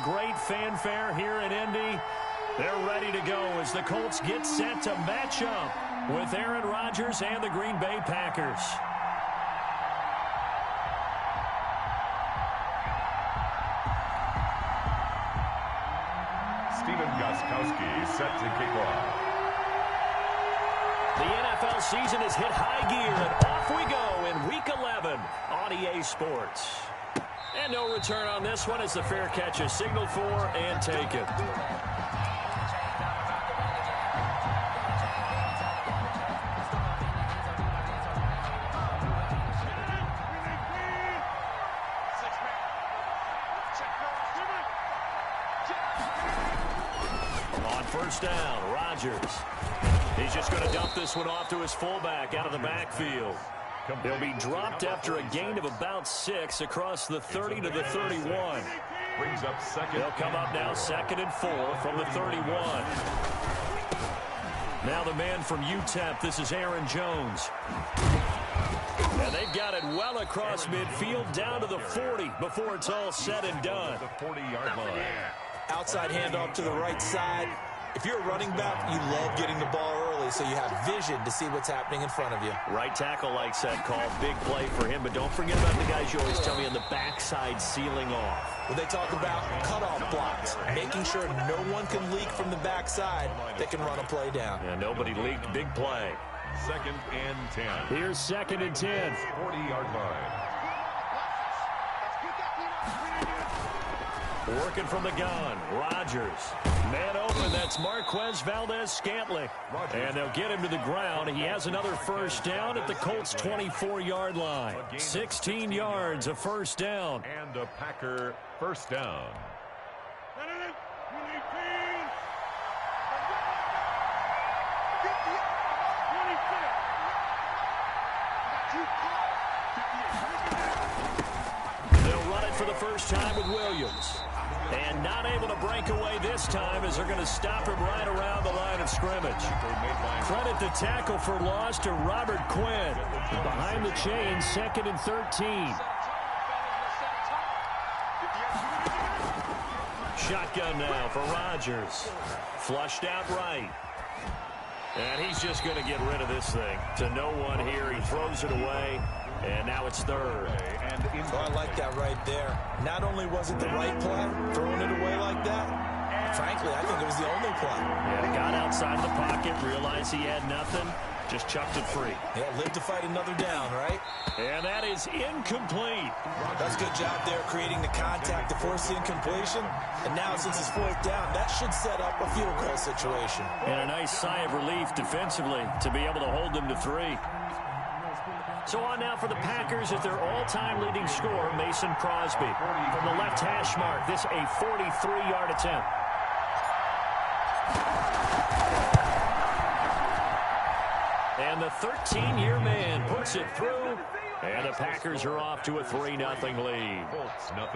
great fanfare here in Indy. They're ready to go as the Colts get set to match up with Aaron Rodgers and the Green Bay Packers. Steven Gostkowski set to kick off. The NFL season has hit high gear, and off we go in Week 11 on EA Sports. And no return on this one as the fair catch is signaled for and taken. On first down, Rodgers. He's just going to dump this one off to his fullback out of the backfield. He'll be dropped after a gain of about 6 across the 30 to the 31. Brings up second. They'll come up now 2nd and 4 from the 31. Now the man from UTEP, this is Aaron Jones. And they've got it well across midfield down to the 40 before it's all said and done. The 40-yard line. Outside handoff to the right side. If you're a running back, you love getting the ball early so you have vision to see what's happening in front of you. Right tackle likes that call. Big play for him, but don't forget about the guys you always tell me on the backside sealing off. When they talk about cutoff blocks, making sure no one can leak from the backside, they can run a play down. And nobody leaked. Big play. 2nd and 10. Here's 2nd and 10. 40-yard line. Working from the gun, Rodgers. Man open, that's Marquez Valdez-Scantling. And they'll get him to the ground. He has another first down at the Colts' 24-yard line. 16 yards, a first down. And a Packer first down. They'll run it for the first time with Williams. And not able to break away this time as they're going to stop him right around the line of scrimmage. Credit the tackle for loss to Robert Quinn. Behind the chains, 2nd and 13. Shotgun now for Rodgers. Flushed out right. And he's just going to get rid of this thing. To no one here. He throws it away. And now it's 3rd. Oh, I like that right there. Not only was it the right play, throwing it away like that, frankly, I think it was the only play. Yeah, got outside the pocket, realized he had nothing, just chucked it free. Yeah, live to fight another down, right? And that is incomplete. That's a good job there creating the contact to force the incompletion. And now, since it's 4th down, that should set up a field goal situation. And a nice sigh of relief defensively to be able to hold them to 3. So on now for the Packers at their all-time leading scorer, Mason Crosby. From the left hash mark, this a 43-yard attempt. And the 13-year man puts it through. And the Packers are off to a 3-0 lead.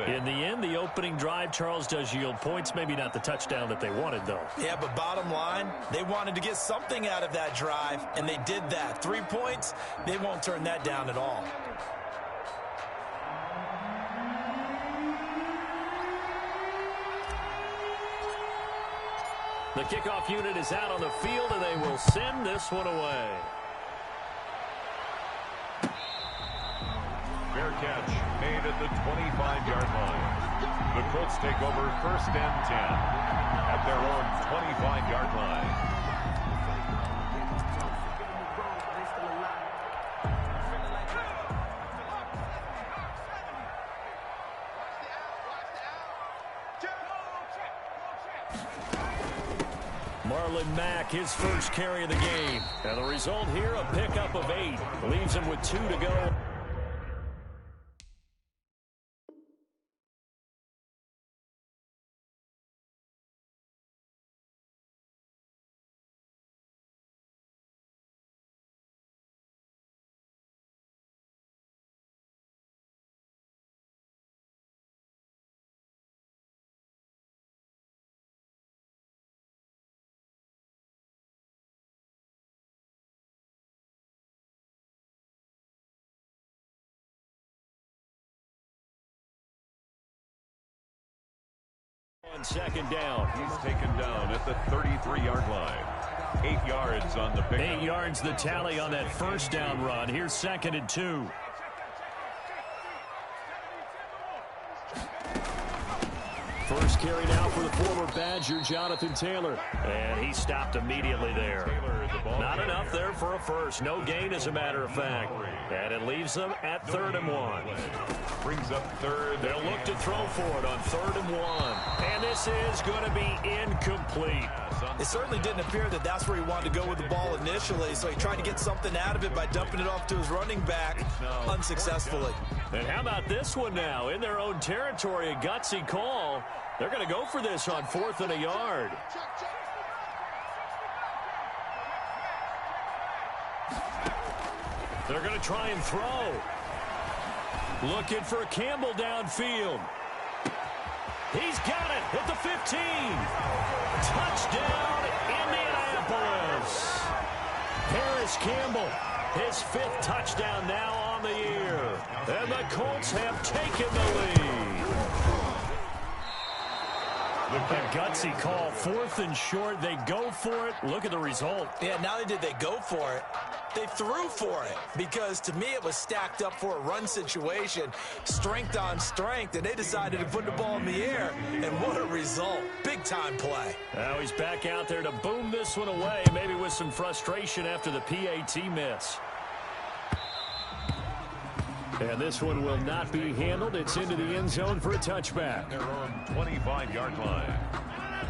In the end, the opening drive, Charles, does yield points. Maybe not the touchdown that they wanted, though. Yeah, but bottom line, they wanted to get something out of that drive, and they did that. 3 points, they won't turn that down at all. The kickoff unit is out on the field, and they will send this one away. Fair catch made at the 25-yard line. The Colts take over 1st and 10 at their own 25-yard line. Marlon Mack, his first carry of the game. And the result here, a pickup of 8. Leaves him with 2 to go. on second down. He's taken down at the 33-yard line. 8 yards on the pickup. 8 yards the tally on that first down run. Here's 2nd and 2. First carry now for the former Badger, Jonathan Taylor. And he stopped immediately there. Not enough there for a first. No gain, as a matter of fact. And it leaves them at 3rd and 1. Brings up 3rd. They'll look to throw for it on 3rd and 1. And this is going to be incomplete. It certainly didn't appear that that's where he wanted to go with the ball initially, so he tried to get something out of it by dumping it off to his running back unsuccessfully. And how about this one now? In their own territory, a gutsy call. They're going to go for this on 4th and a yard. They're going to try and throw. Looking for Campbell downfield. He's got it at the 15. Touchdown, Indianapolis. Harris Campbell, his 5th touchdown now on the year. And the Colts have taken the lead. A gutsy call, 4th and short. They go for it. Look at the result. Yeah, not only did they go for it, they threw for it, because to me it was stacked up for a run situation, strength on strength, and they decided to put the ball in the air, and what a result. Big-time play. Now he's back out there to boom this one away, maybe with some frustration after the PAT miss. And this one will not be handled. It's into the end zone for a touchback. Their own 25-yard line.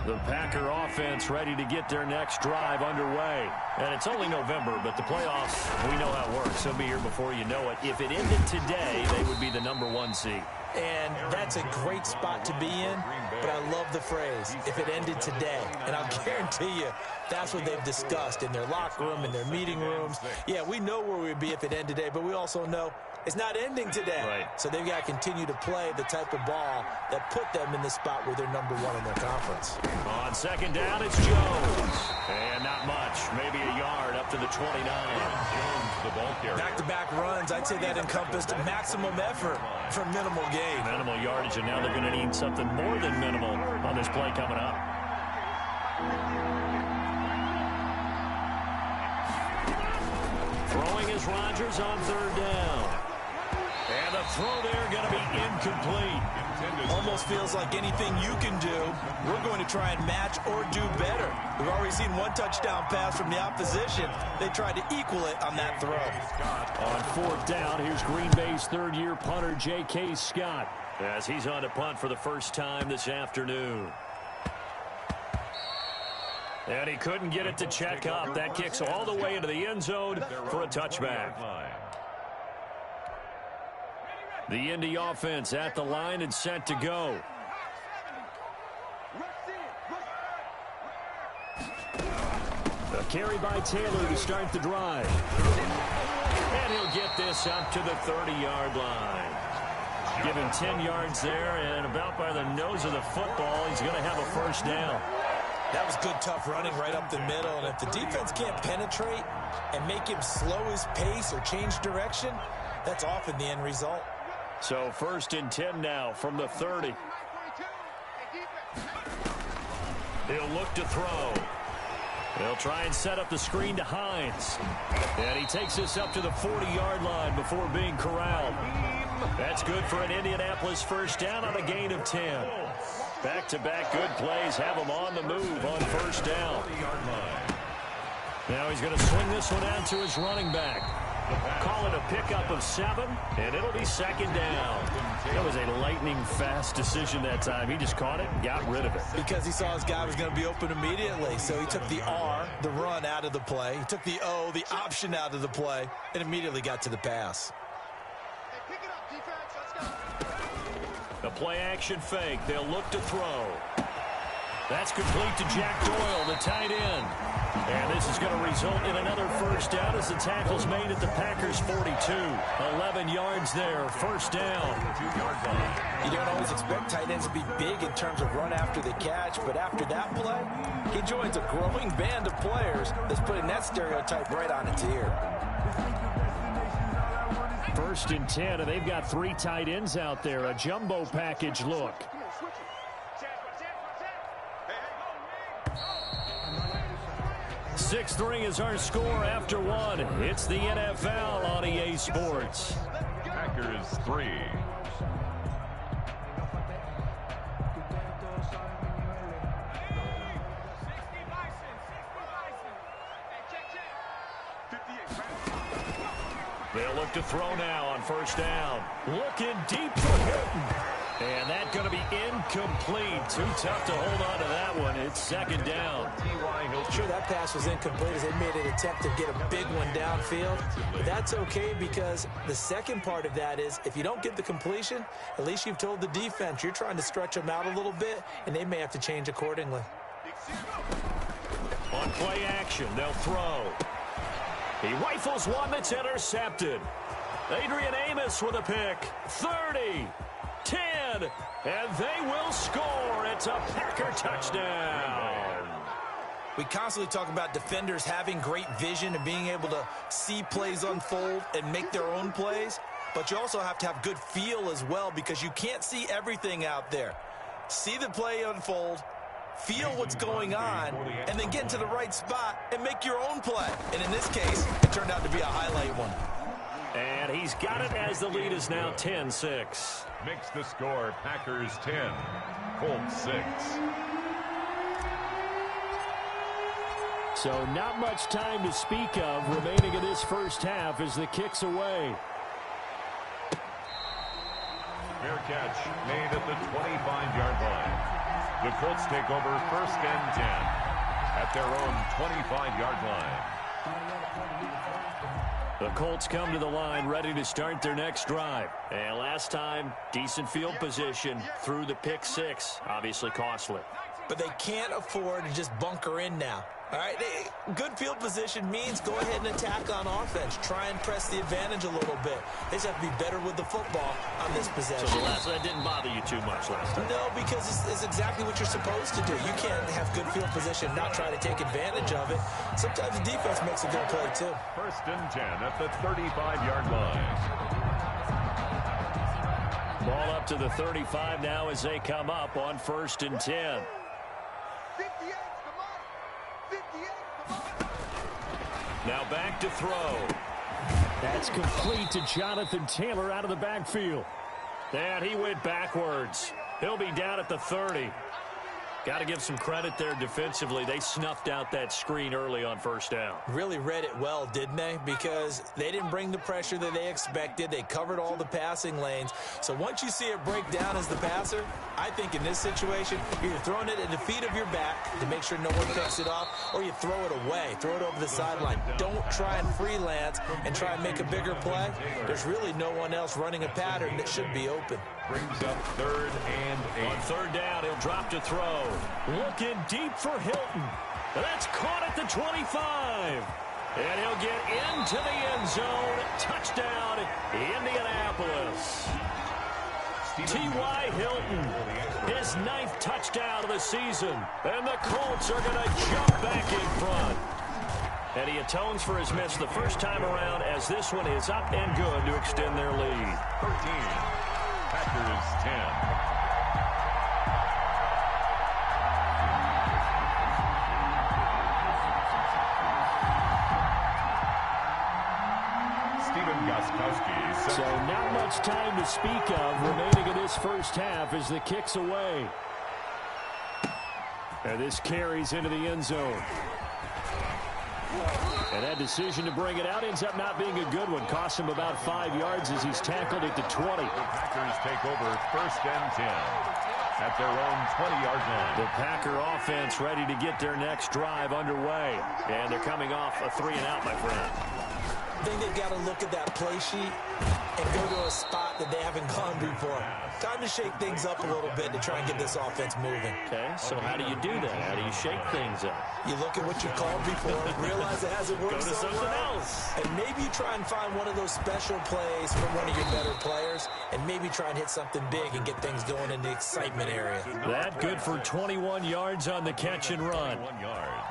The Packer offense ready to get their next drive underway. And it's only November, but the playoffs, we know how it works. They'll be here before you know it. If it ended today, they would be the #1 seed. And that's a great spot to be in, but I love the phrase, if it ended today. And I'll guarantee you, that's what they've discussed in their locker room, in their meeting rooms. Yeah, we know where we'd be if it ended today, but we also know it's not ending today. Right. So they've got to continue to play the type of ball that put them in the spot where they're #1 in their conference. On second down, it's Jones. And not much, maybe a yard up to the 29. Jones, the ball carrier. Back-to-back runs, I'd say that encompassed maximum effort for minimal gain. Minimal yardage, and now they're going to need something more than minimal on this play coming up. Throwing is Rodgers on 3rd down. And the throw there going to be incomplete. Almost feels like anything you can do, we're going to try and match or do better. We've already seen one touchdown pass from the opposition. They tried to equal it on that throw. On 4th down, here's Green Bay's 3rd-year punter, J.K. Scott, as he's on to punt for the first time this afternoon. And he couldn't get it to check up. That kicks all the way into the end zone for a touchback. The Indy offense at the line and set to go. A carry by Taylor to start the drive. And he'll get this up to the 30-yard line. Give him 10 yards there, and about by the nose of the football, he's going to have a first down. That was good, tough running right up the middle, and if the defense can't penetrate and make him slow his pace or change direction, that's often the end result. So 1st and 10 now from the 30. He'll look to throw. They'll try and set up the screen to Hines. And he takes this up to the 40-yard line before being corralled. That's good for an Indianapolis first down on a gain of 10. Back-to-back good plays have him on the move on first down. Now he's going to swing this one out to his running back. Call it a pickup of 7, and it'll be 2nd down. That was a lightning-fast decision that time. He just caught it and got rid of it. Because he saw his guy was going to be open immediately, so he took the R, the run, out of the play. He took the O, the option, out of the play, and immediately got to the pass. The play-action fake. They'll look to throw. That's complete to Jack Doyle, the tight end. And this is going to result in another first down as the tackle's made at the Packers' 42. 11 yards there, first down. You don't always expect tight ends to be big in terms of run after the catch, but after that play, he joins a growing band of players that's putting that stereotype right on its ear. 1st and 10, and they've got 3 tight ends out there. A jumbo package look. 6-3 is our score after one. It's the NFL on EA Sports. Packers 3. They'll look to throw now on first down. Looking deep for Hilton. And that's going to be incomplete. Too tough to hold on to that one. It's second down. Sure, that pass was incomplete as they made an attempt to get a big one downfield. But that's okay because the second part of that is if you don't get the completion, at least you've told the defense you're trying to stretch them out a little bit, and they may have to change accordingly. On play action, they'll throw. He rifles one that's intercepted. Adrian Amos with a pick. 30, 10, and they will score. It's a Packer touchdown. We constantly talk about defenders having great vision and being able to see plays unfold and make their own plays, but you also have to have good feel as well because you can't see everything out there. See the play unfold, feel what's going on, and then get into the right spot and make your own play. And in this case, it turned out to be a highlight one. And he's got it as the lead is now 10-6. Makes the score Packers 10, Colts 6. So not much time to speak of remaining in this first half as the kick's away. Fair catch made at the 25-yard line. The Colts take over first and 10 at their own 25-yard line. The Colts come to the line ready to start their next drive. And last time, decent field position through the pick six. Obviously costly. But they can't afford to just bunker in now. All right, good field position means go ahead and attack on offense. Try and press the advantage a little bit. They just have to be better with the football on this possession. So that didn't bother you too much last time? No, because it's exactly what you're supposed to do. You can't have good field position and not try to take advantage of it. Sometimes the defense makes a good play, too. First and 10 at the 35-yard line. Ball up to the 35 now as they come up on first and 10. Now back to throw. That's complete to Jonathan Taylor out of the backfield. And he went backwards. He'll be down at the 30. Got to give some credit there defensively. They snuffed out that screen early on first down. Really read it well, didn't they? Because they didn't bring the pressure that they expected. They covered all the passing lanes. So once you see it break down as the passer, I think in this situation, you're either throwing it at the feet of your back to make sure no one picks it off, or you throw it away. Throw it over the sideline. Don't try and freelance and try and make a bigger play. There's really no one else running a pattern that should be open. Brings up third and 8. On third down, he'll drop to throw. Looking deep for Hilton. That's caught at the 25. And he'll get into the end zone. Touchdown, Indianapolis. T.Y. Hilton, his 9th touchdown of the season. And the Colts are going to jump back in front. And he atones for his miss the first time around as this one is up and good to extend their lead. 13. Packers 10. So not much time to speak of remaining in this first half as the kick's away. And this carries into the end zone. And that decision to bring it out ends up not being a good one. Costs him about 5 yards as he's tackled at the 20. The Packers take over first and 10 at their own 20-yard line. The Packer offense ready to get their next drive underway. And they're coming off a 3-and-out, my friend. I think they've got to look at that play sheet and go to a spot that they haven't gone before. Time to shake things up a little bit to try and get this offense moving. Okay, so how do you do that? How do you shake things up? You look at what you called before, realize it hasn't worked Go to something else. And maybe you try and find one of those special plays from one of your better players, and maybe try and hit something big and get things going in the excitement area. That good for 21 yards on the catch and run.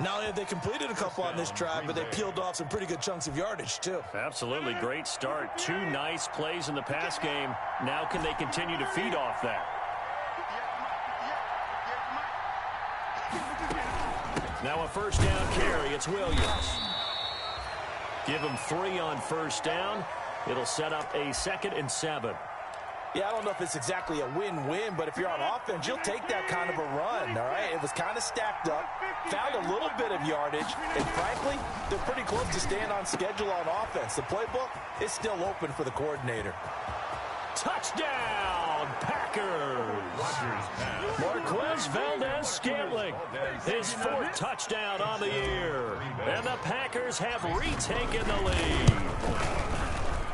Not only have they completed a couple on this drive, but they peeled off some pretty good chunks of yardage, too. Absolutely. Great start. 2 nice plays in the pass game. Now can they continue to feed off that? Now a first down carry. It's Williams. Give him 3 on first down. It'll set up a 2nd and 7. Yeah, I don't know if it's exactly a win-win, but if you're on offense, you'll take that kind of a run, all right? It was kind of stacked up, found a little bit of yardage, and frankly, they're pretty close to staying on schedule on offense. The playbook is still open for the coordinator. Touchdown, Packers! Marquez Valdez-Scantling, his 4th touchdown on the year. And the Packers have retaken the lead.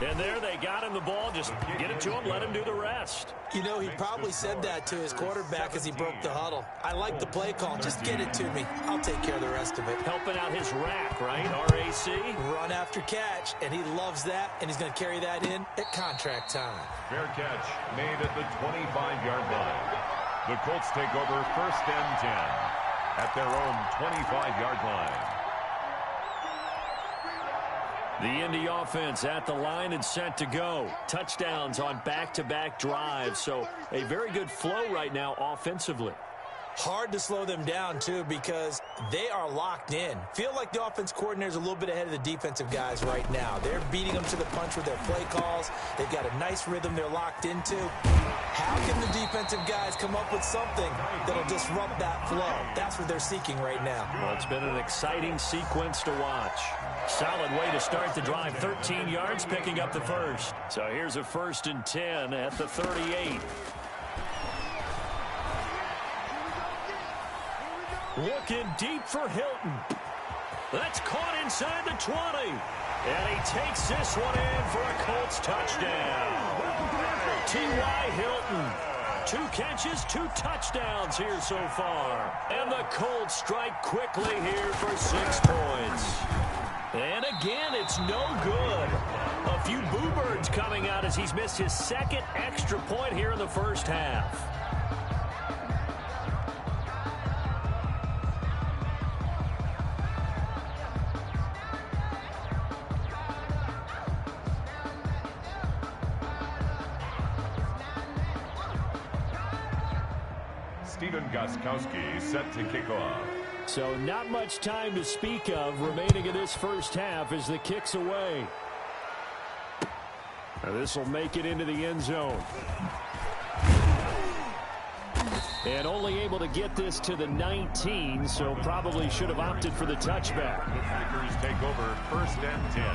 And there they got him the ball. Just get it to him, let him do the rest. You know, he probably said that to his quarterback as he broke the huddle. I like the play call. Just get it to me. I'll take care of the rest of it. Helping out his rack, right? RAC. Run after catch, and he loves that, and he's going to carry that in at contract time. Fair catch made at the 25-yard line. The Colts take over 1st and 10 at their own 25-yard line. The Indy offense at the line and set to go. Touchdowns on back-to-back drives, so a very good flow right now offensively. Hard to slow them down, too, because they are locked in. Feel like the offense coordinator's a little bit ahead of the defensive guys right now. They're beating them to the punch with their play calls. They've got a nice rhythm they're locked into. How can the defensive guys come up with something that'll disrupt that flow? That's what they're seeking right now. Well, it's been an exciting sequence to watch. Solid way to start the drive. 13 yards, picking up the first. So here's a 1st and 10 at the 38. Looking deep for Hilton. That's caught inside the 20. And he takes this one in for a Colts touchdown. T.Y. Hilton. 2 catches, 2 touchdowns here so far. And the Colts strike quickly here for 6 points. And again, it's no good. A few boo birds coming out as he's missed his 2nd extra point here in the first half. Stephen Gostkowski set to kick off. So not much time to speak of remaining in this first half as the kick's away. Now this will make it into the end zone. And only able to get this to the 19, so probably should have opted for the touchback. The Packers take over 1st and 10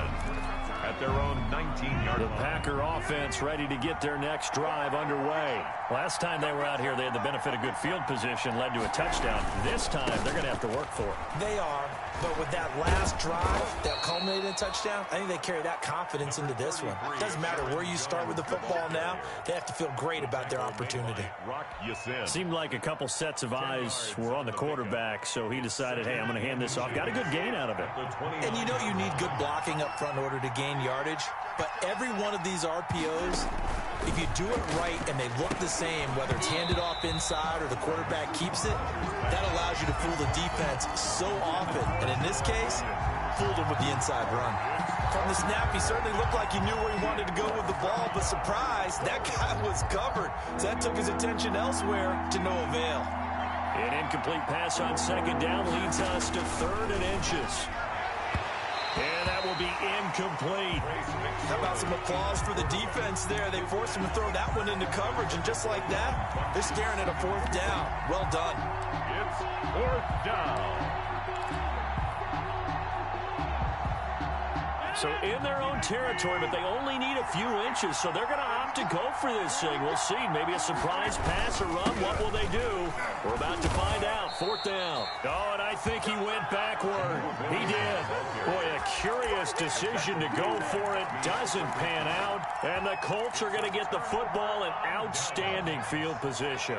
at their own 19-yard line. The Packer offense ready to get their next drive underway. Last time they were out here, they had the benefit of good field position, led to a touchdown. This time, they're going to have to work for it. They are, but with that last drive that culminated in a touchdown, I think they carry that confidence into this one. It doesn't matter where you start with the football now. They have to feel great about their opportunity. Seemed like a couple sets of eyes were on the quarterback, so he decided, hey, I'm going to hand this off. Got a good gain out of it. And you know you need good blocking up front in order to gain yardage, but every one of these RPOs, if you do it right and they look the same, whether it's handed off inside or the quarterback keeps it, that allows you to fool the defense so often. And in this case, fooled him with the inside run. From the snap, he certainly looked like he knew where he wanted to go with the ball, but surprise, that guy was covered. So that took his attention elsewhere to no avail. An incomplete pass on 2nd down leads us to 3rd and inches. And that will be incomplete. How about some applause for the defense there? They forced him to throw that one into coverage, and just like that, they're staring at a 4th down. Well done. It's 4th down. So in their own territory, but they only need a few inches, so they're going to opt to go for this thing. We'll see. Maybe a surprise pass or run. What will they do? We're about to find out. 4th down. Oh, and I think he went backward. He did. Boy, a curious decision to go for it. Doesn't pan out. And the Colts are going to get the football in outstanding field position.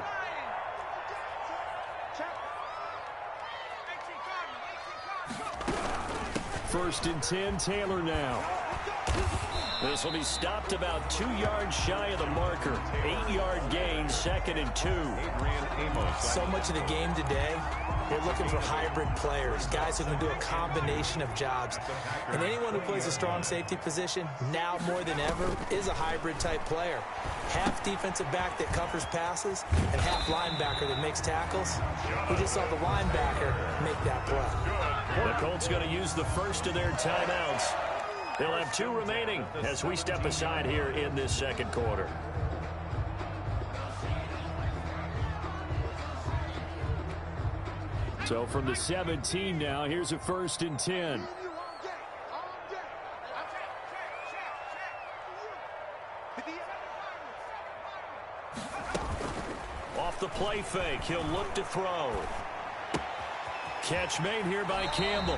First and 10, Taylor now. This will be stopped about 2 yards shy of the marker. 8-yard gain, 2nd and 2. So much of the game today, they're looking for hybrid players, guys who can do a combination of jobs. And anyone who plays a strong safety position, now more than ever, is a hybrid-type player. Half defensive back that covers passes and half linebacker that makes tackles. We just saw the linebacker make that play. The Colts going to use the first of their timeouts. They'll have 2 remaining as we step aside here in this second quarter. So from the 17 now, here's a 1st and 10. Off the play fake, he'll look to throw. Catch made here by Campbell.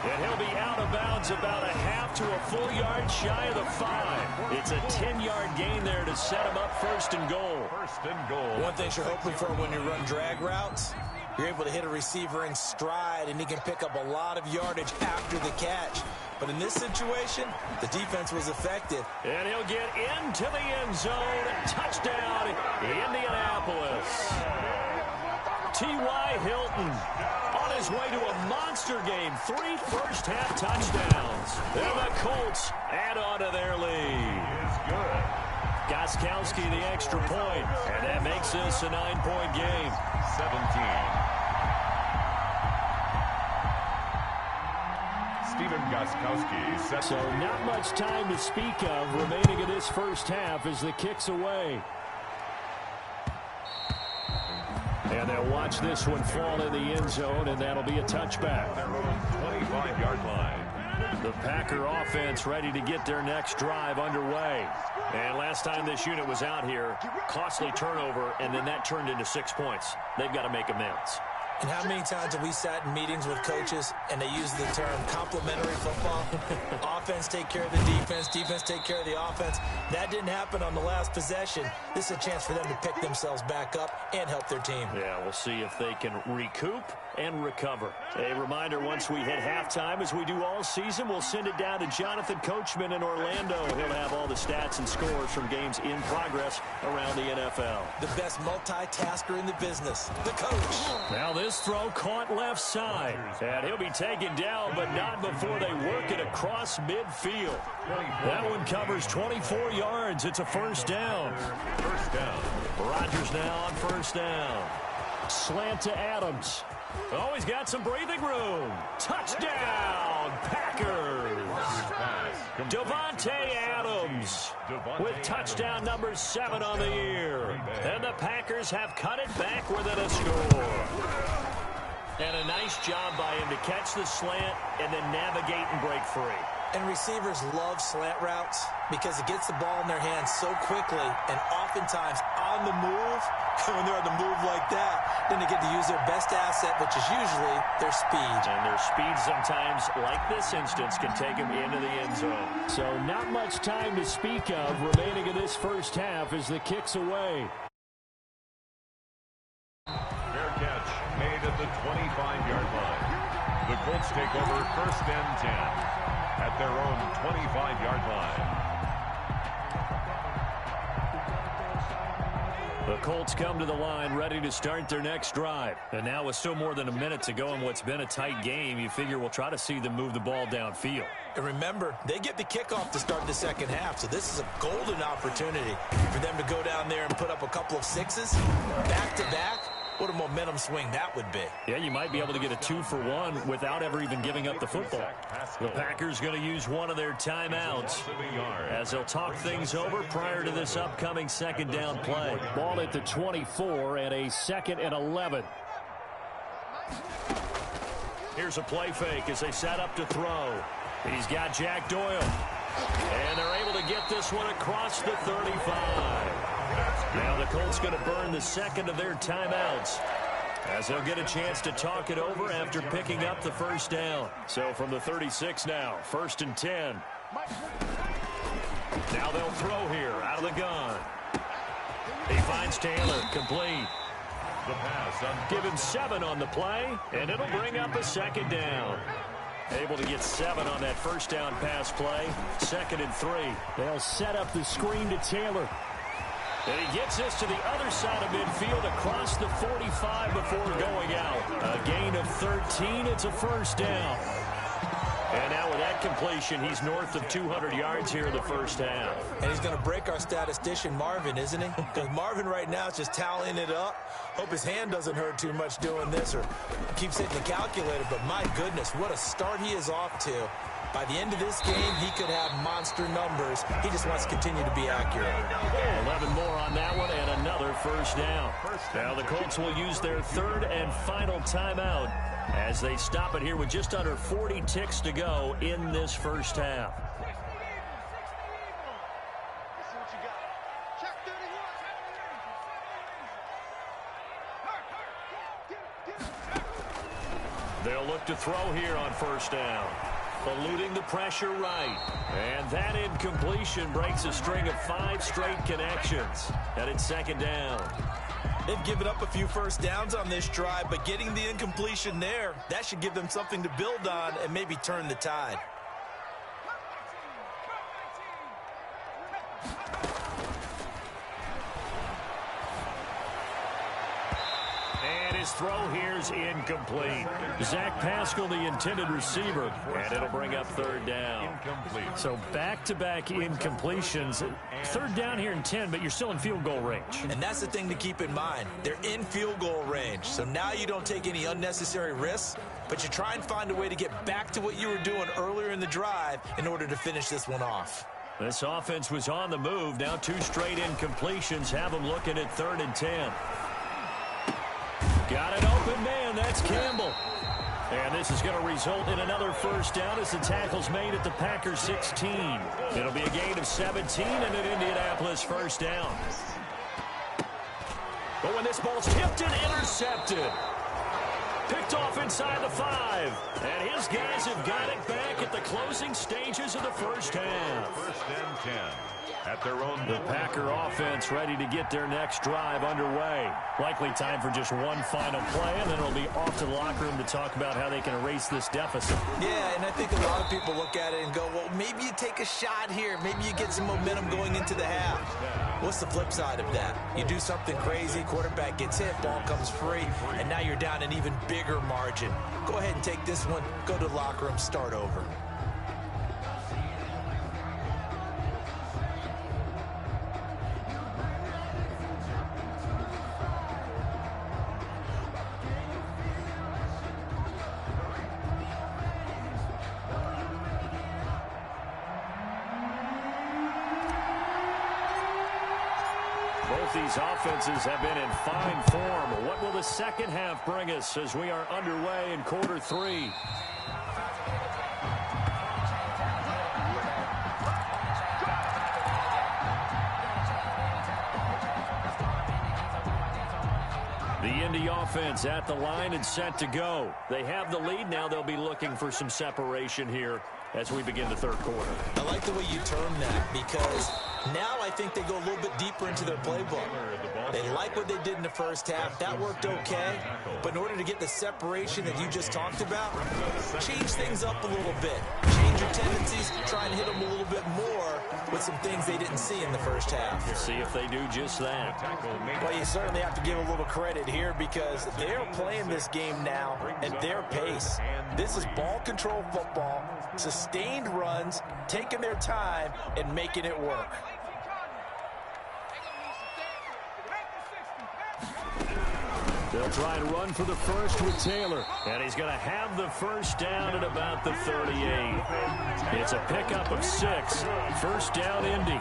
And he'll be out of bounds about a half to a full yard shy of the 5. It's a 10-yard gain there to set him up 1st and goal. 1st and goal. One thing you're hoping for when you run drag routes, you're able to hit a receiver in stride, and he can pick up a lot of yardage after the catch. But in this situation, the defense was effective. And he'll get into the end zone. Touchdown, Indianapolis. T.Y. Hilton on his way to a monster game. 3 first-half touchdowns. And the Colts add on to their lead. Is good. Gostkowski the extra point. And that makes this a 9-point game. 17. Stephen Gostkowski set. So not much time to speak of remaining in this first half as the kick's away. And they'll watch this one fall in the end zone, and that'll be a touchback. Their own 25-yard line. The Packer offense ready to get their next drive underway. And last time this unit was out here, costly turnover, and then that turned into 6 points. They've got to make amends. And how many times have we sat in meetings with coaches and they use the term complementary football? Offense take care of the defense, defense take care of the offense. That didn't happen on the last possession. This is a chance for them to pick themselves back up and help their team. Yeah, we'll see if they can recoup and recover. A reminder, once we hit halftime, as we do all season, we'll send it down to Jonathan Coachman in Orlando. He'll have all the stats and scores from games in progress around the NFL. The best multitasker in the business, the coach. Now this throw caught left side. And he'll be taken down, but not before they work it across midfield. That one covers 24 yards. It's a first down. First down. Rodgers now on first down. Slant to Adams. Oh, he's got some breathing room. Touchdown, Packers. Devontae Adams with touchdown number 7 on the year. And the Packers have cut it back within a score. And a nice job by him to catch the slant and then navigate and break free. And receivers love slant routes because it gets the ball in their hands so quickly and oftentimes on the move. When they're on the move like that, then they get to use their best asset, which is usually their speed. And their speed sometimes, like this instance, can take them into the end zone. So not much time to speak of remaining in this first half as the kick's away. Fair catch made at the 25-yard line. The Colts take over 1st and 10 at their own 25-yard line. The Colts come to the line ready to start their next drive. And now with still more than a minute to go in what's been a tight game, you figure we'll try to see them move the ball downfield. And remember, they get the kickoff to start the second half, so this is a golden opportunity for them to go down there and put up a couple of 6s back-to-back. What a momentum swing that would be. Yeah, you might be able to get a 2-for-1 without ever even giving up the football. The Packers going to use one of their timeouts as they'll talk things over prior to this upcoming second down play. Ball at the 24 and a 2nd and 11. Here's a play fake as they set up to throw. He's got Jack Doyle. And they're able to get this one across the 35. Now the Colts going to burn the second of their timeouts as they'll get a chance to talk it over after picking up the first down. So from the 36 now, 1st and 10. Now they'll throw here out of the gun. He finds Taylor, complete. The pass on Give him 7 on the play, and it'll bring up a second down. Able to get 7 on that first down pass play. 2nd and 3. They'll set up the screen to Taylor. And he gets this to the other side of midfield across the 45 before going out. A gain of 13. It's a first down. And now with that completion, he's north of 200 yards here in the first half. And he's going to break our statistician, Marvin, isn't he? Because Marvin right now is just tallying it up. Hope his hand doesn't hurt too much doing this or keeps hitting the calculator. But my goodness, what a start he is off to. By the end of this game, he could have monster numbers. He just wants to continue to be accurate. 11 more on that one and another first down. Now the Colts will use their 3rd and final timeout as they stop it here with just under 40 ticks to go in this first half. They'll look to throw here on first down. Eluding the pressure right. And that incompletion breaks a string of 5 straight connections. And it's 2nd down. They've given up a few first downs on this drive, but getting the incompletion there, that should give them something to build on and maybe turn the tide. His throw here's incomplete. Zach Pascal, the intended receiver, and it'll bring up 3rd down. Incomplete. So back-to-back incompletions. 3rd down here in 10, but you're still in field goal range. And that's the thing to keep in mind. They're in field goal range. So now you don't take any unnecessary risks, but you try and find a way to get back to what you were doing earlier in the drive in order to finish this one off. This offense was on the move. Now 2 straight incompletions have them looking at 3rd and 10. Got an open man. That's Campbell. And this is going to result in another first down as the tackle's made at the Packers 16. It'll be a gain of 17 and an Indianapolis first down. But when this ball's tipped and intercepted. Picked off inside the 5. And his guys have got it back at the closing stages of the first half. 1st and 10. At their own. The Packer offense ready to get their next drive underway. Likely time for just one final play, and then it'll be off to the locker room to talk about how they can erase this deficit. Yeah, and I think a lot of people look at it and go, well, maybe you take a shot here. Maybe you get some momentum going into the half. What's the flip side of that? You do something crazy, quarterback gets hit, ball comes free, and now you're down an even bigger margin. Go ahead and take this one, go to the locker room, start over. Both these offenses have been in fine form. What will the second half bring us as we are underway in quarter 3? The Indy offense at the line and set to go. They have the lead. Now they'll be looking for some separation here as we begin the 3rd quarter. I like the way you term that because now I think they go a little bit deeper into their playbook. They like what they did in the first half. That worked okay. But in order to get the separation that you just talked about, change things up a little bit. Change your tendencies, try and hit them a little bit more with some things they didn't see in the first half. See if they do just that. Well, you certainly have to give a little credit here because they're playing this game now at their pace. This is ball control football, sustained runs, taking their time, and making it work. They'll try and run for the first with Taylor. And he's going to have the first down at about the 38. It's a pickup of 6. First down, Indy.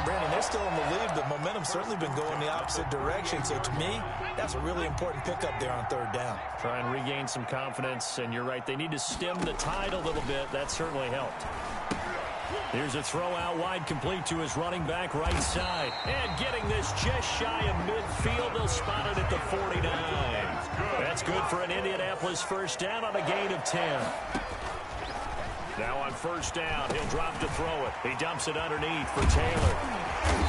Brandon, they're still in the lead, but momentum's certainly been going the opposite direction. So to me, that's a really important pickup there on 3rd down. Try and regain some confidence. And you're right, they need to stem the tide a little bit. That certainly helped. Here's a throw out wide, complete to his running back right side. And getting this just shy of midfield. They'll spot it at the 49. That's good for an Indianapolis first down on a gain of 10. Now on first down, he'll drop to throw it. He dumps it underneath for Taylor.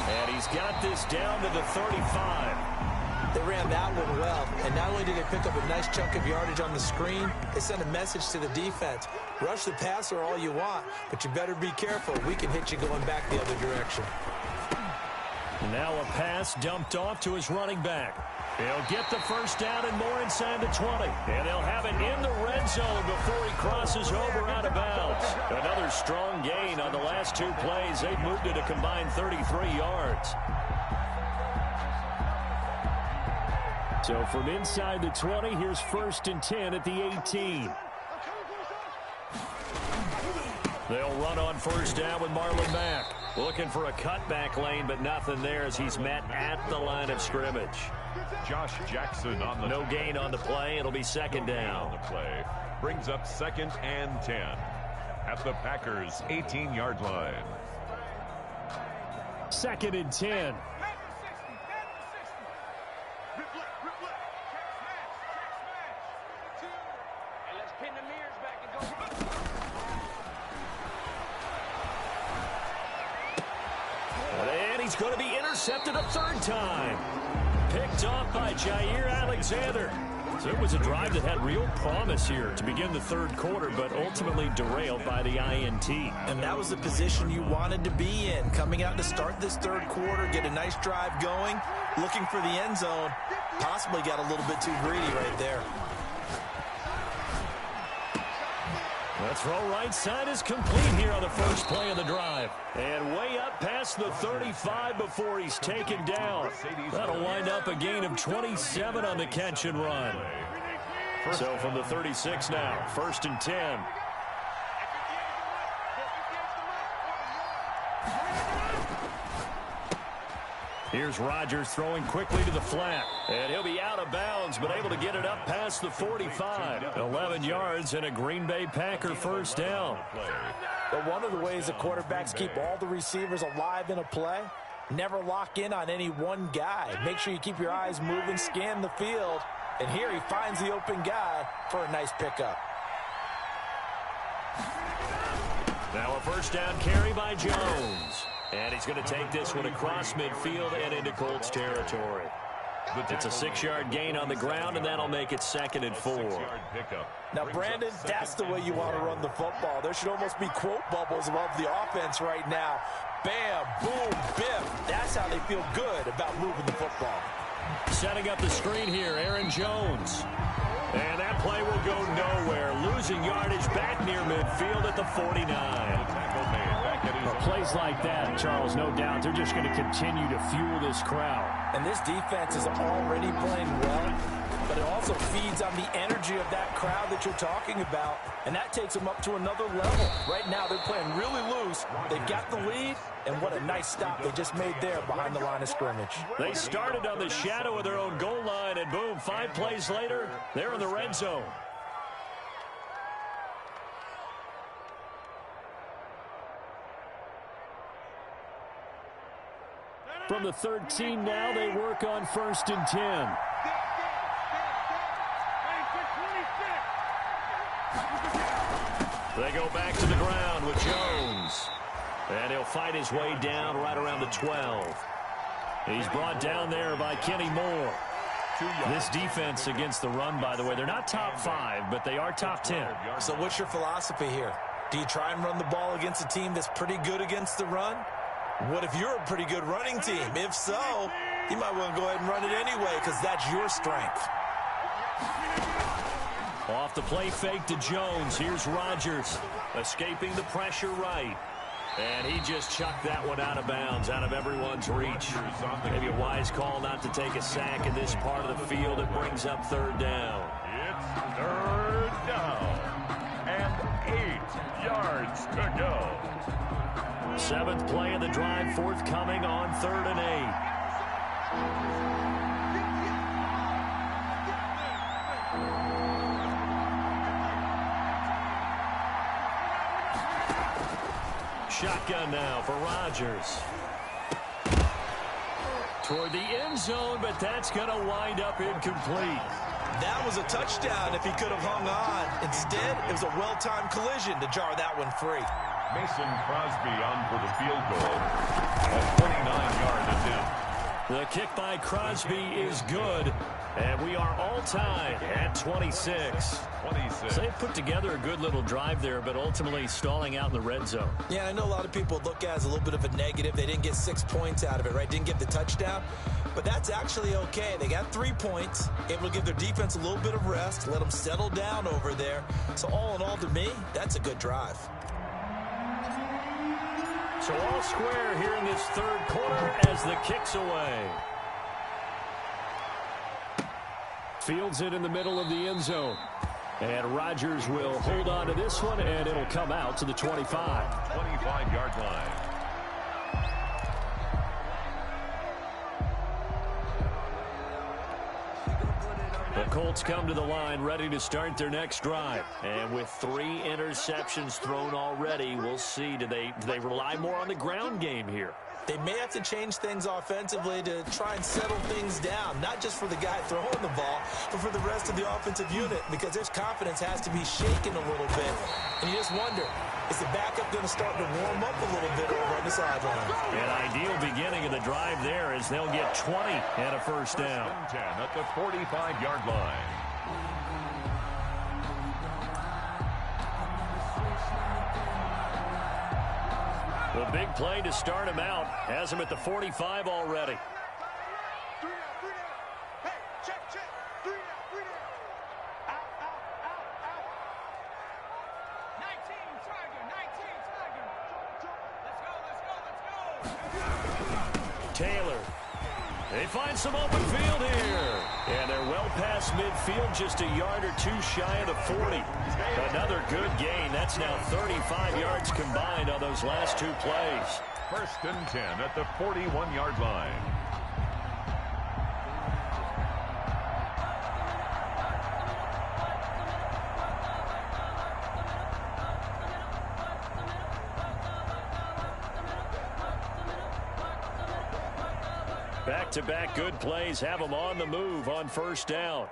And he's got this down to the 35. They ran that one well, and not only did they pick up a nice chunk of yardage on the screen, they sent a message to the defense. Rush the passer all you want, but you better be careful. We can hit you going back the other direction. Now a pass dumped off to his running back. He'll get the first down and more inside the 20. And they'll have it in the red zone before he crosses over out of bounds. Another strong gain on the last two plays. They've moved it a combined 33 yards. So from inside the 20, here's 1st and 10 at the 18. They'll run on first down with Marlon Mack. Looking for a cutback lane, but nothing there as he's met at the line of scrimmage. Josh Jackson on the no gain on the play. It'll be second down. On the play brings up 2nd and 10 at the Packers' 18-yard line. 2nd and 10. And he's going to be intercepted a third time. Picked off by Jair Alexander. So it was a drive that had real promise here to begin the third quarter, but ultimately derailed by the INT. And that was the position you wanted to be in. Coming out to start this third quarter, get a nice drive going, looking for the end zone. Possibly got a little bit too greedy right there. The throw right side is complete here on the first play of the drive. And way up past the 35 before he's taken down. That'll wind up a gain of 27 on the catch and run. So from the 36 now, 1st and 10. Here's Rodgers throwing quickly to the flat. And he'll be out of bounds, but able to get it up past the 45. 11 yards and a Green Bay Packer first down. But one of the ways the quarterbacks keep all the receivers alive in a play, never lock in on any one guy. Make sure you keep your eyes moving, scan the field. And here he finds the open guy for a nice pickup. Now a first down carry by Jones. And he's going to take this one across midfield and into Colts territory. It's a 6-yard gain on the ground, and that'll make it 2nd and 4. Now, Brandon, that's the way you want to run the football. There should almost be quote bubbles above the offense right now. Bam, boom, biff. That's how they feel good about moving the football. Setting up the screen here, Aaron Jones. And that play will go nowhere. Losing yardage back near midfield at the 49. Plays like that, Charles, no doubt, they're just going to continue to fuel this crowd. And this defense is already playing well, but it also feeds on the energy of that crowd that you're talking about, and that takes them up to another level. Right now, they're playing really loose. They've got the lead, and what a nice stop they just made there behind the line of scrimmage. They started on the shadow of their own goal line, and boom, 5 plays later, they're in the red zone. From the 13 now, they work on 1st and 10. They go back to the ground with Jones. And he'll fight his way down right around the 12. He's brought down there by Kenny Moore. This defense against the run, by the way, they're not top 5, but they are top 10. So what's your philosophy here? Do you try and run the ball against a team that's pretty good against the run? What if you're a pretty good running team? If so, you might want to go ahead and run it anyway because that's your strength. Off the play fake to Jones. Here's Rodgers escaping the pressure right. And he just chucked that one out of bounds, out of everyone's reach. Maybe a wise call not to take a sack in this part of the field. It brings up 3rd down. It's 3rd down and 8 yards to go. 7th play of the drive forthcoming on 3rd and 8. Shotgun now for Rodgers. Toward the end zone, but that's going to wind up incomplete. That was a touchdown if he could have hung on. Instead, it was a well-timed collision to jar that one free. Mason Crosby on for the field goal. A 29-yard attempt. The kick by Crosby is good, and we are all tied at 26. So they put together a good little drive there, but ultimately stalling out in the red zone. Yeah, I know a lot of people look at it as a little bit of a negative. They didn't get 6 points out of it, right? Didn't get the touchdown. But that's actually okay. They got 3 points, able to give their defense a little bit of rest, let them settle down over there. So all in all, to me, that's a good drive. So all square here in this third quarter as the kick's away. Fields it in the middle of the end zone. And Rodgers will hold on to this one, and it'll come out to the 25. 25-yard line. The Colts come to the line ready to start their next drive. And with 3 interceptions thrown already, we'll see. Do they rely more on the ground game here? They may have to change things offensively to try and settle things down, not just for the guy throwing the ball, but for the rest of the offensive unit, because their confidence has to be shaken a little bit. And you just wonder, is the backup going to start to warm up a little bit over on the sideline? An ideal beginning of the drive there as they'll get 20 and a first down. 10 at the 45-yard line. The big play to start him out has him at the 45 already. Taylor. They find some open field here. And they're well past midfield, just a yard or 2 shy of the 40. Another good gain. That's now 35 yards combined on those last 2 plays. 1st and 10 at the 41-yard line. Back-to-back good plays have them on the move on first down.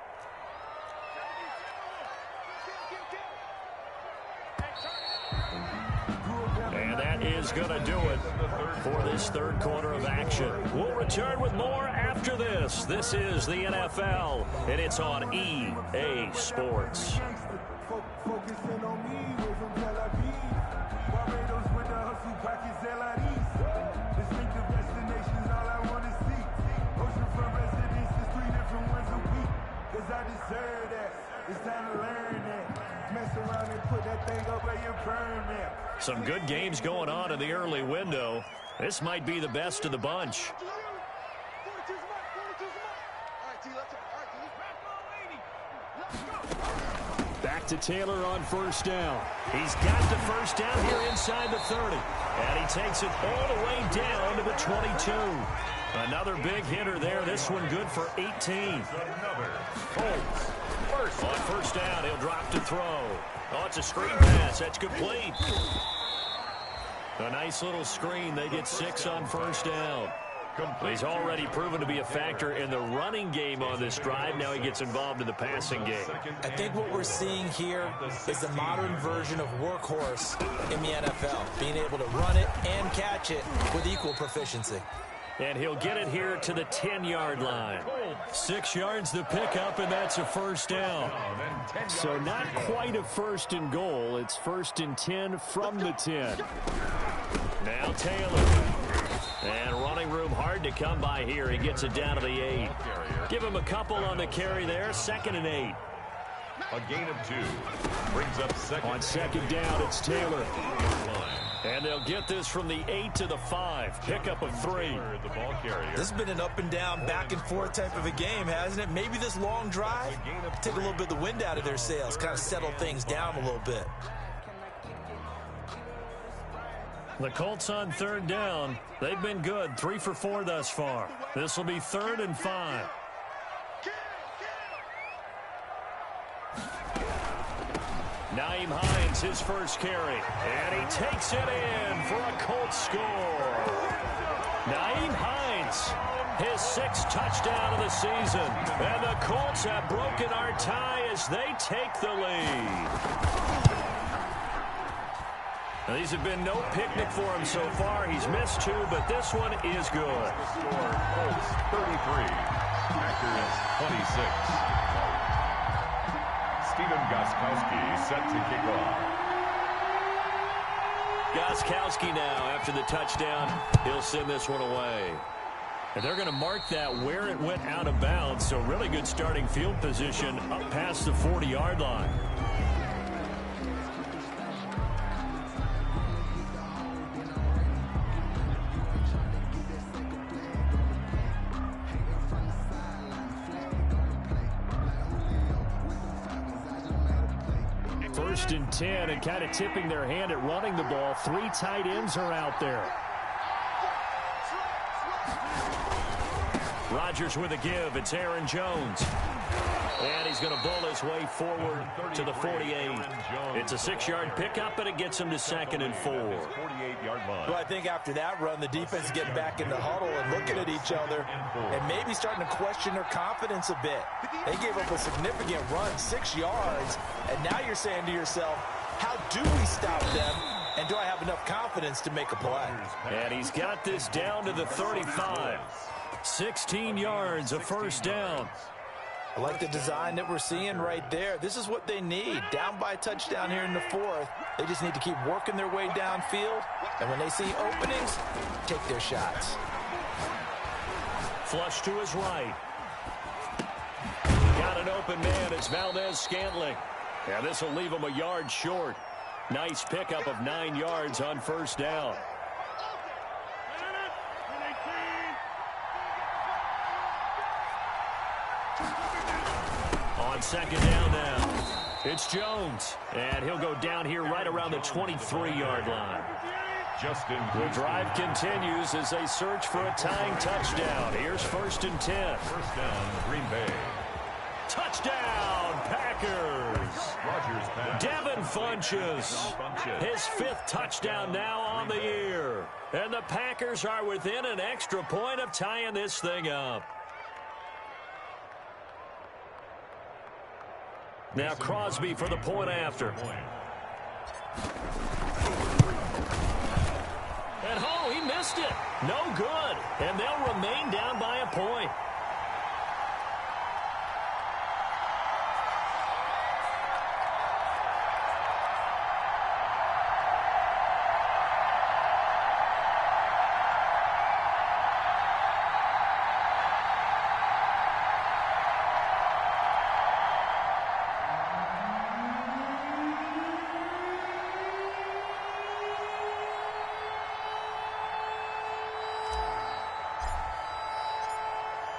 And that is going to do it for this third quarter of action. We'll return with more after this. This is the NFL, and it's on EA Sports. Focusing on me, we're from Tel Aviv. Barbados with the hustle pockets, jsales3's. Distinctive destinations, all I want to see. Oceanfront residences, 3 different ones a week. Cause I deserve that. It's time to learn that. Mess around and put that thing up where you burn that. Some good games going on in the early window. This might be the best of the bunch. Back to Taylor on first down. He's got the first down here inside the 30. And he takes it all the way down to the 22. Another big hitter there. This one good for 18. Another Colts. On first down, he'll drop to throw. Oh, it's a screen pass. That's complete. A nice little screen. They get 6 on first down. He's already proven to be a factor in the running game on this drive. Now he gets involved in the passing game. I think what we're seeing here is the modern version of workhorse in the NFL, being able to run it and catch it with equal proficiency. And he'll get it here to the 10-yard line. 6 yards to pick up, and that's a first down. So not quite a 1st and goal. It's 1st and 10 from the 10. Now Taylor. And running room hard to come by here. He gets it down to the 8. Give him a couple on the carry there. 2nd and 8. A gain of 2. Brings up second. On second down, it's Taylor. And they'll get this from the 8 to the 5. Pickup of 3. The ball carrier. This has been an up and down, back and forth type of a game, hasn't it? Maybe this long drive take a little bit of the wind out of their sails, kind of settle things down a little bit. The Colts on 3rd down. They've been good. 3 for 4 thus far. This will be 3rd and 5. Naeem Hines, his first carry. And he takes it in for a Colts score. Naeem Hines, his 6th touchdown of the season. And the Colts have broken our tie as they take the lead. Now, these have been no picnic for him so far. He's missed 2, but this one is good. Score, Colts 33, Packers 26. Steven Gostkowski set to kick off. Gostkowski now, after the touchdown, he'll send this one away. And they're going to mark that where it went out of bounds, so really good starting field position up past the 40-yard line. First and 10, and kind of tipping their hand at running the ball. 3 tight ends are out there. Rodgers with a give. It's Aaron Jones. And he's going to bull his way forward to the 48. It's a 6-yard pickup, and it gets him to 2nd and 4. Well, I think after that run, the defense is getting back in the huddle and looking at each other and maybe starting to question their confidence a bit. They gave up a significant run, 6 yards, and now you're saying to yourself, how do we stop them, and do I have enough confidence to make a play? And he's got this down to the 35. 16 yards, a first down. I like the design that we're seeing right there. This is what they need. Down by a touchdown here in the 4th. They just need to keep working their way downfield. And when they see openings, take their shots. Flush to his right. Got an open man. It's Valdez-Scantling. Yeah, this will leave him a yard short. Nice pickup of 9 yards on first down. On second down now, it's Jones, and he'll go down here right around the 23-yard line. The drive continues as they search for a tying touchdown. Here's 1st and 10. First down, Green Bay. Touchdown, Packers. Devin Funchess, his 5th touchdown now on the year. And the Packers are within an extra point of tying this thing up. Now Crosby for the point after. And he missed it. No good. And they'll remain down by a point.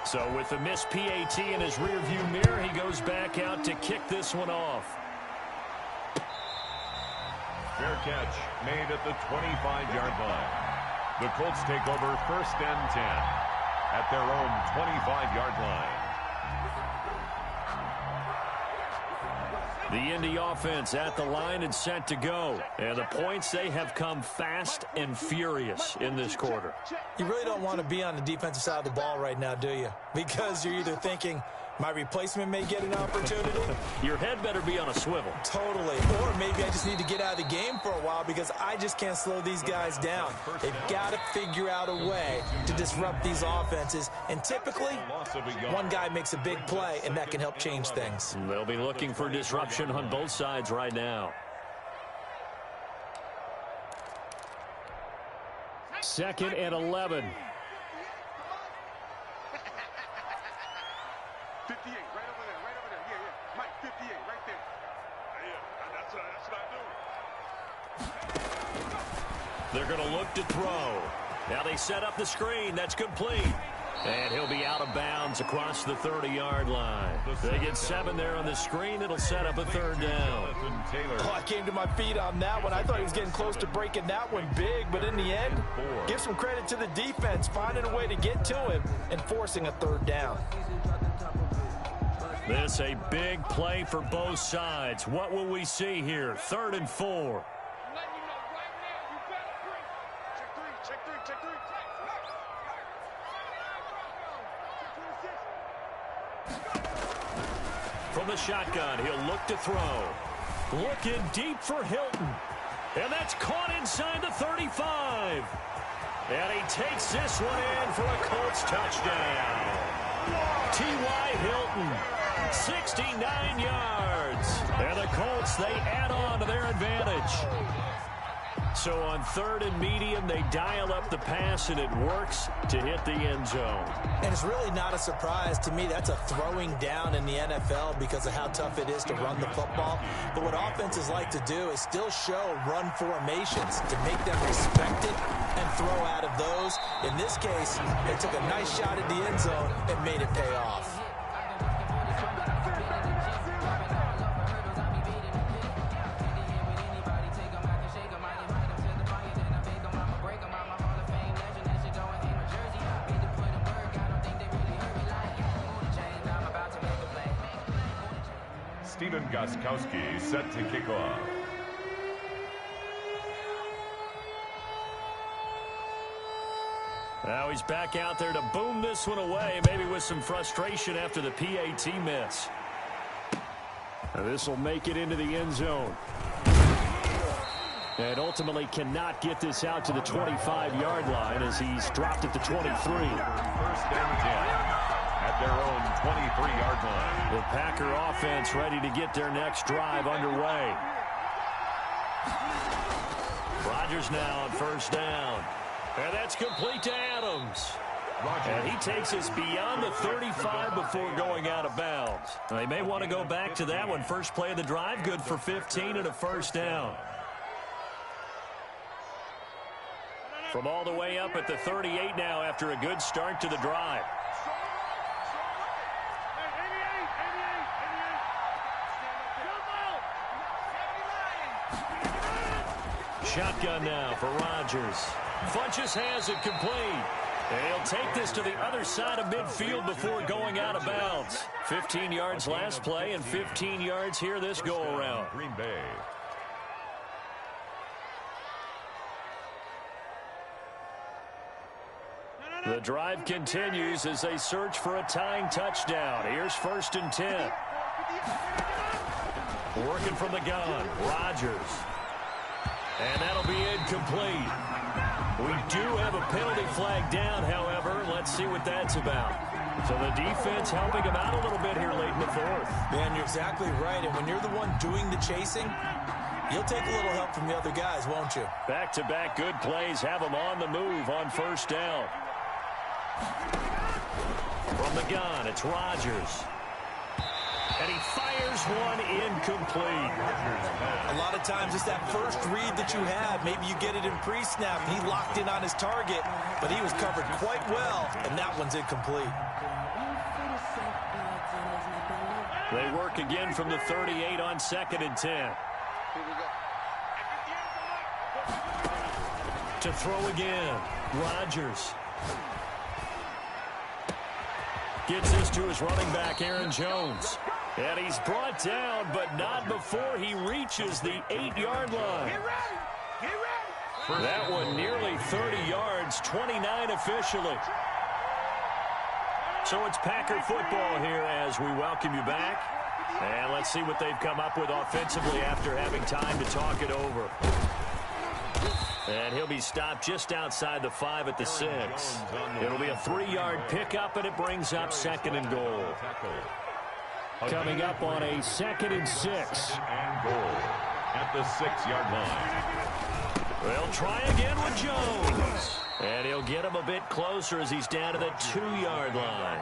So with the missed PAT in his rearview mirror, he goes back out to kick this one off. Fair catch made at the 25-yard line. The Colts take over 1st and 10 at their own 25-yard line. The Indy offense at the line and set to go. And the points, they have come fast and furious in this quarter. You really don't want to be on the defensive side of the ball right now, do you? Because you're either thinking, my replacement may get an opportunity. Your head better be on a swivel. Totally. Or maybe I just need to get out of the game for a while because I just can't slow these guys down. They've got to figure out a way to disrupt these offenses. And typically, one guy makes a big play, and that can help change things. They'll be looking for disruption on both sides right now. 2nd and 11. 58, right over there. Yeah. Mike, 58, right there. Yeah, that's what I do. They're going to look to throw. Now they set up the screen. That's complete. And he'll be out of bounds across the 30-yard line. They get 7 there on the screen. It'll set up a 3rd down. Oh, I came to my feet on that one. I thought he was getting close to breaking that one big, but in the end, give some credit to the defense, finding a way to get to him and forcing a 3rd down. This a big play for both sides. What will we see here? 3rd and 4. From the shotgun, he'll look to throw. Looking deep for Hilton. And that's caught inside the 35. And he takes this one in for a Colts touchdown. T.Y. Hilton, 69 yards. And the Colts, they add on to their advantage. So on 3rd and medium, they dial up the pass, and it works to hit the end zone. And it's really not a surprise to me. That's a throwing down in the NFL because of how tough it is to run the football. But what offenses like to do is still show run formations to make them respect it and throw out of those. In this case, they took a nice shot at the end zone and made it pay off. Stephen Gostkowski set to kick off. Now he's back out there to boom this one away, maybe with some frustration after the PAT miss. This will make it into the end zone. And ultimately cannot get this out to the 25-yard line as he's dropped at the 23. 1st and 10. At their own 23-yard line. The Packer offense ready to get their next drive underway. Rodgers now on 1st down. And that's complete to Adams. And he takes us beyond the 35 before going out of bounds. They may want to go back to that one. First play of the drive, good for 15 and a 1st down. From all the way up at the 38 now after a good start to the drive. Shotgun now for Rodgers. Funches has it complete. And he'll take this to the other side of midfield before going out of bounds. 15 yards last play and 15 yards here this go-around. Green Bay. The drive continues as they search for a tying touchdown. Here's 1st and 10. Working from the gun, Rodgers. And that'll be incomplete. We do have a penalty flag down, however. Let's see what that's about. So the defense helping him out a little bit here late in the 4th. Man, you're exactly right. And when you're the one doing the chasing, you'll take a little help from the other guys, won't you? Back-to-back good plays have him on the move on 1st down. From the gun, it's Rodgers. And he fires one incomplete. A lot of times it's that first read that you have. Maybe you get it in pre-snap. He locked in on his target, but he was covered quite well, and that one's incomplete. They work again from the 38 on 2nd and 10. To throw again, Rodgers. Gets this to his running back, Aaron Jones. And he's brought down, but not before he reaches the 8-yard line. That one nearly 30 yards, 29 officially. So it's Packer football here as we welcome you back. And let's see what they've come up with offensively after having time to talk it over. And he'll be stopped just outside the 5 at the 6. It'll be a 3-yard pickup, and it brings up 2nd and goal. Coming up on a 2nd and 6. And goal at the 6-yard line. They'll try again with Jones. And he'll get him a bit closer as he's down to the 2-yard line.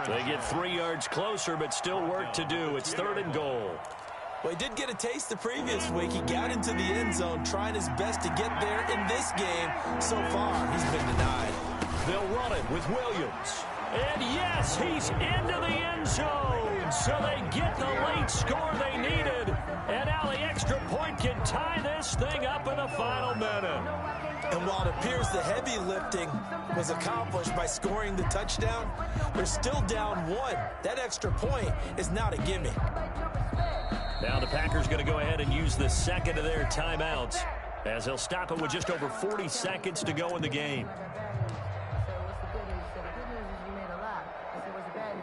They get 3 yards closer, but still work to do. It's 3rd and goal. Well, he did get a taste the previous week. He got into the end zone, trying his best to get there in this game. So far, he's been denied. They'll run it with Williams. And yes, he's into the end zone. So they get the late score they needed. And now the extra point can tie this thing up in the final minute. And while it appears the heavy lifting was accomplished by scoring the touchdown, they're still down 1. That extra point is not a gimme. Now the Packers going to go ahead and use the 2nd of their timeouts as they'll stop it with just over 40 seconds to go in the game.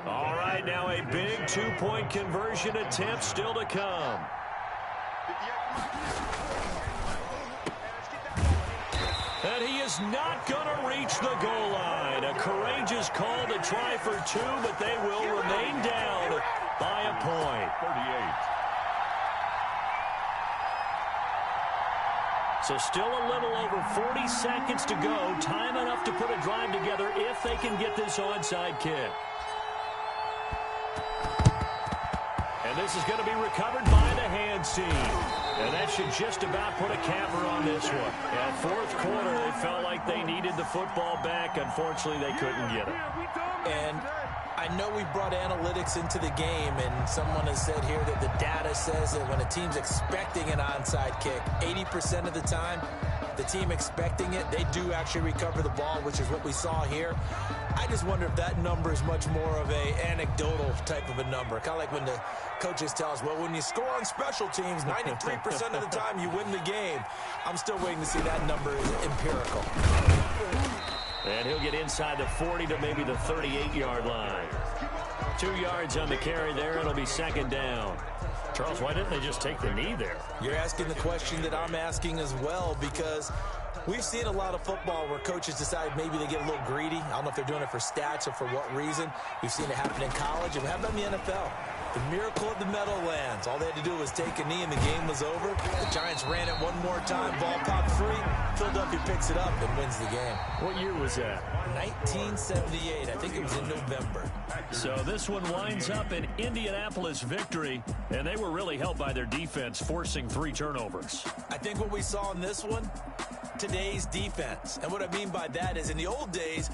All right, now a big 2-point conversion attempt still to come. And he is not going to reach the goal line. A courageous call to try for 2, but they will remain down by a point. 38. So still a little over 40 seconds to go. Time enough to put a drive together if they can get this onside kick. And this is going to be recovered by the hands team. And that should just about put a capper on this one. At fourth quarter, they felt like they needed the football back. Unfortunately, they couldn't get it. And I know we brought analytics into the game, and someone has said here that the data says that when a team's expecting an onside kick, 80% of the time, the team expecting it, they do actually recover the ball, which is what we saw here. I just wonder if that number is much more of a anecdotal type of a number. Kind of like when the coaches tell us, well, when you score on special teams, 93% of the time you win the game. I'm still waiting to see that number is empirical. And he'll get inside the 40 to maybe the 38-yard line. 2 yards on the carry there. It'll be second down. Charles, why didn't they just take the knee there? You're asking the question that I'm asking as well, because we've seen a lot of football where coaches decide maybe they get a little greedy. I don't know if they're doing it for stats or for what reason. We've seen it happen in college, and how about in the NFL? The miracle of the Meadowlands. All they had to do was take a knee, and the game was over. The Giants ran it one more time. Ball popped free. Philadelphia picks it up and wins the game. What year was that? 1978. I think it was in November. So this one winds up an Indianapolis victory, and they were really helped by their defense, forcing 3 turnovers. I think what we saw in this one, today's defense. And what I mean by that is in the old days,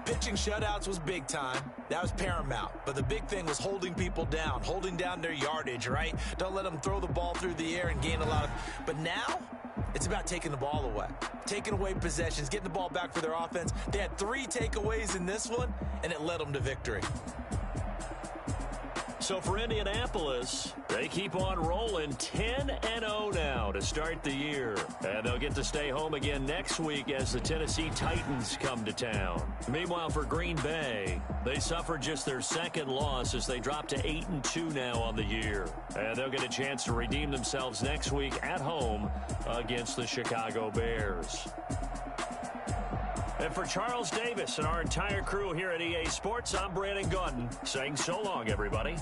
pitching shutouts was big time. That was paramount. But the big thing was holding people down, holding down their yardage, right? Don't let them throw the ball through the air and gain a lot of... But now, it's about taking the ball away. Taking away possessions, getting the ball back for their offense. They had 3 takeaways in this one, and it led them to victory. So for Indianapolis, they keep on rolling 10-0 now to start the year. And they'll get to stay home again next week as the Tennessee Titans come to town. Meanwhile, for Green Bay, they suffered just their second loss as they dropped to 8-2 now on the year. And they'll get a chance to redeem themselves next week at home against the Chicago Bears. And for Charles Davis and our entire crew here at EA Sports, I'm Brandon Gaudin saying so long, everybody.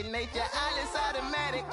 second nature. All this automatic.